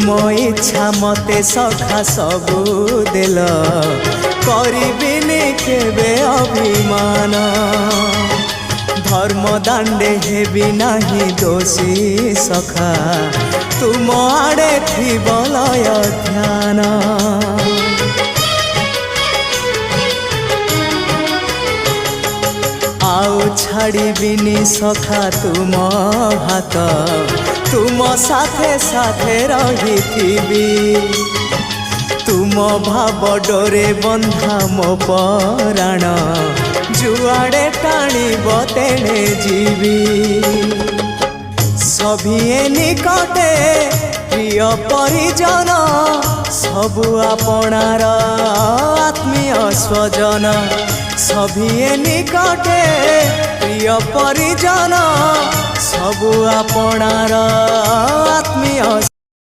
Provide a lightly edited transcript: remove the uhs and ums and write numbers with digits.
तुम इच्छा मते सखा सबू देल करिबिनी केबे अभिमान धर्म दांडे हेबी नाही दोषी सखा तुम आड़े थी बलय ध्यान आउ छाड़िबिनी सखा तुम हाथ तुम साथे साथे रही तुम भाव डोरे बंधा मो पराण जुआड़े टाणीब तेणे जीवी सभिए निकटे प्रिय परिजन सबु आपणार आत्मीय स्वजन सभिए निकटे प्रिय परिजन सबु आपणार आत्मीय